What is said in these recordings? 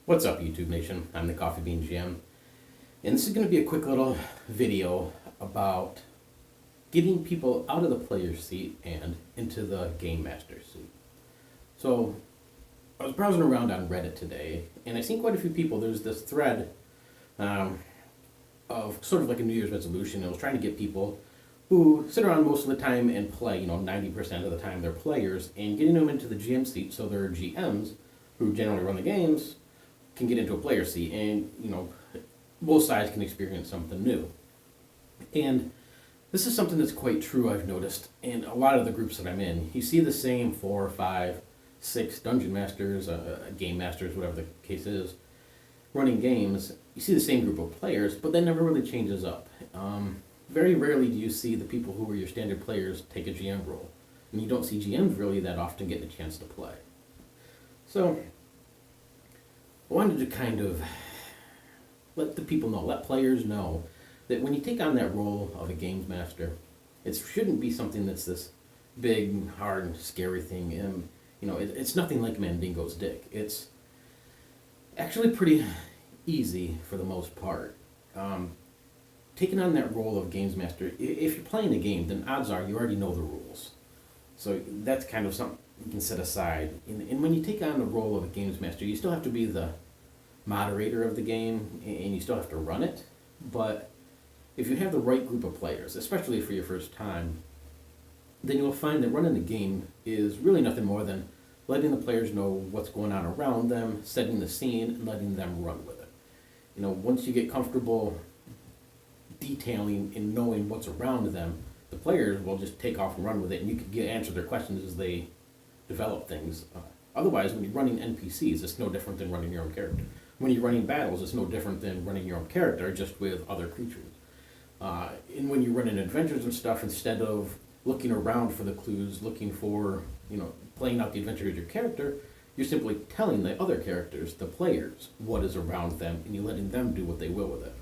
What's up, YouTube Nation? I'm the Coffee Bean GM, and this is going to be a quick little video about getting people out of the player seat and into the game master seat. So, I was browsing around on Reddit today, and I seen quite a few people. There's this thread of sort of like a New Year's resolution. It was trying to get people who sit around most of the time and play, 90% of the time they're players, and getting them into the GM seat so they're GMs who generally run the games can get into a player seat, and both sides can experience something new. And this is something that's quite true, I've noticed in a lot of the groups that I'm in. You see the same 4, 5, 6 dungeon masters, game masters, whatever the case is, running games. You see the same group of players, but that never really changes up. Very rarely do you see the people who are your standard players take a GM role, and you don't see GMs really that often getting a chance to play. So I wanted to kind of let the people know, let players know that when you take on that role of a games master, it shouldn't be something that's this big, hard, scary thing. It's nothing like Mandingo's dick. It's actually pretty easy for the most part. Taking on that role of games master, if you're playing a game, then odds are you already know the rules. So that's kind of something you can set aside. And when you take on the role of a games master, you still have to be the moderator of the game, and you still have to run it. But if you have the right group of players, especially for your first time, then you'll find that running the game is really nothing more than letting the players know what's going on around them, setting the scene, and letting them run with it. Once you get comfortable detailing and knowing what's around them, the players will just take off and run with it, and you can answer their questions as they develop things. Otherwise, when you're running NPCs, it's no different than running your own character. When you're running battles, it's no different than running your own character, just with other creatures. And when you're running adventures and stuff, instead of looking around for the clues, looking for, playing out the adventure with your character, you're simply telling the other characters, the players, what is around them, and you're letting them do what they will with it.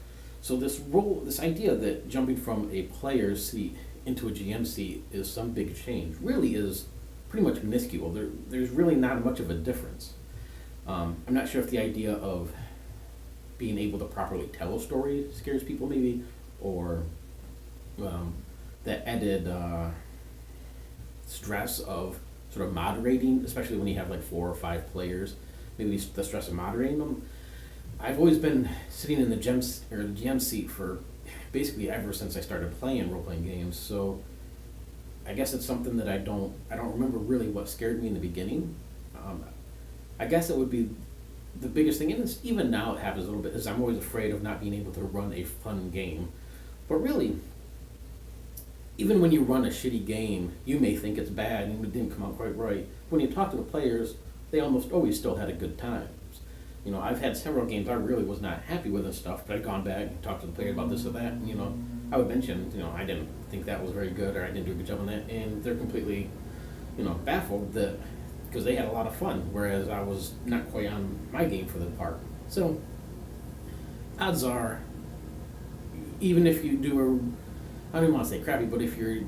So this idea that jumping from a player's seat into a GM seat is some big change really is pretty much minuscule. There's really not much of a difference. I'm not sure if the idea of being able to properly tell a story scares people maybe, or the added stress of sort of moderating, especially when you have like 4 or 5 players, maybe the stress of moderating them. I've always been sitting in the GM seat for basically ever since I started playing role-playing games, so I guess it's something that I don't remember really what scared me in the beginning. I guess it would be the biggest thing, and even now it happens a little bit, is I'm always afraid of not being able to run a fun game. But really, even when you run a shitty game, you may think it's bad and it didn't come out quite right. When you talk to the players, they almost always still had a good time. I've had several games I really was not happy with and stuff, but I've gone back and talked to the player about this or that, and, I would mention, I didn't think that was very good, or I didn't do a good job on that, and they're completely, baffled that, because they had a lot of fun, whereas I was not quite on my game for the part. So, odds are, even if you do I don't even want to say crappy, but if you're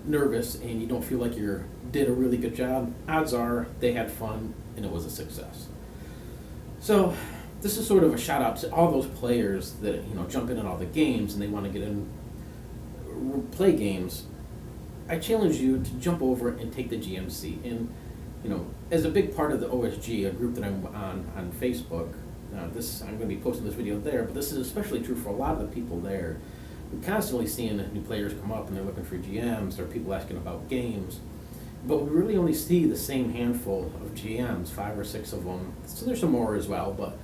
nervous and you don't feel like you did a really good job, odds are they had fun and it was a success. So this is sort of a shout out to all those players that jump in on all the games and they want to get in, play games. I challenge you to jump over and take the GM seat. And as a big part of the OSG, a group that I'm on Facebook, I'm going to be posting this video there, but this is especially true for a lot of the people there. We're constantly seeing new players come up and they're looking for GMs, or people asking about games. But we really only see the same handful of GMs, 5 or 6 of them. So there's some more as well, but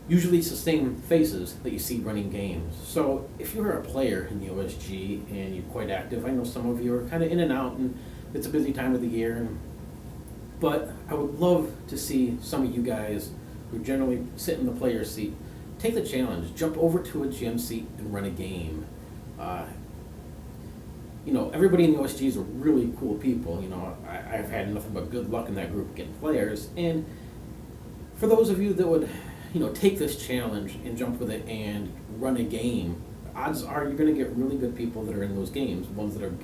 usually it's the same faces that you see running games. So if you're a player in the OSG and you're quite active, I know some of you are kind of in and out, and it's a busy time of the year. But I would love to see some of you guys who generally sit in the player seat take the challenge, jump over to a GM seat and run a game. Everybody in the OSGs are really cool people. I've had nothing but good luck in that group getting players. And for those of you that would, take this challenge and jump with it and run a game, odds are you're going to get really good people that are in those games. Ones that are,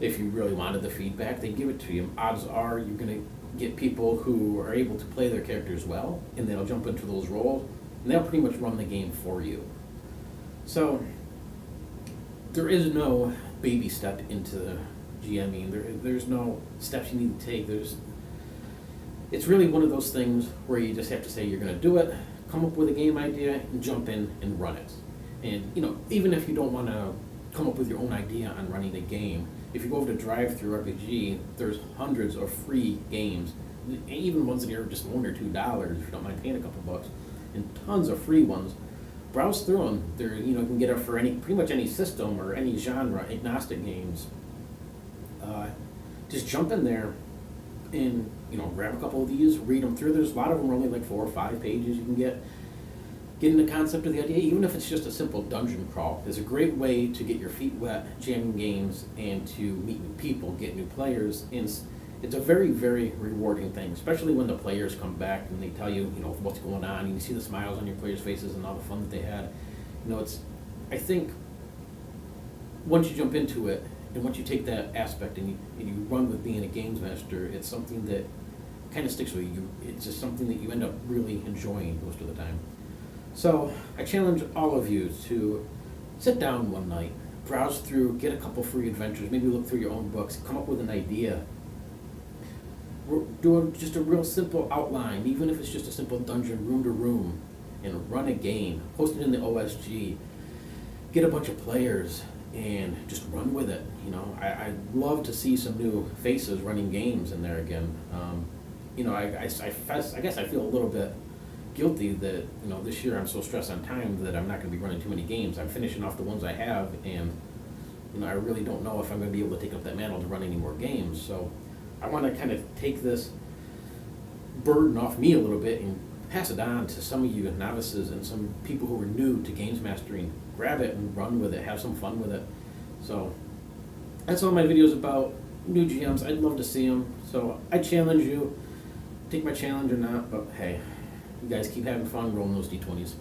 if you really wanted the feedback, they give it to you. Odds are you're going to get people who are able to play their characters well, and they'll jump into those roles, and they'll pretty much run the game for you. So there is no baby step into GMing. There's no steps you need to take. It's really one of those things where you just have to say you're going to do it, come up with a game idea, and jump in and run it. And even if you don't want to come up with your own idea on running a game, if you go over to Drive-Thru RPG, there's hundreds of free games, and even ones that are just $1 or $2 if you don't mind paying a couple bucks, and tons of free ones. Browse through them. You can get it for pretty much any system or any genre, agnostic games. Just jump in there and grab a couple of these, read them through. There's a lot of them are only like 4 or 5 pages. You can get in the concept of the idea, even if it's just a simple dungeon crawl. It's a great way to get your feet wet, jamming games, and to meet new people, get new players. And it's a very, very rewarding thing, especially when the players come back and they tell you, what's going on, and you see the smiles on your players' faces and all the fun that they had. I think once you jump into it, and once you take that aspect and you run with being a games master, it's something that kind of sticks with you. It's just something that you end up really enjoying most of the time. So I challenge all of you to sit down one night, browse through, get a couple free adventures, maybe look through your own books, come up with an idea. Do just a real simple outline, even if it's just a simple dungeon room to room, and run a game, post it in the OSG, get a bunch of players, and just run with it. I'd love to see some new faces running games in there again. I guess I feel a little bit guilty that this year I'm so stressed on time that I'm not going to be running too many games. I'm finishing off the ones I have, and I really don't know if I'm going to be able to take up that mantle to run any more games. So I want to kind of take this burden off me a little bit and pass it on to some of you novices and some people who are new to games mastering. Grab it and run with it, have some fun with it. So that's all my videos about. New GMs, I'd love to see them. So I challenge you, take my challenge or not, but hey, you guys keep having fun rolling those D20s.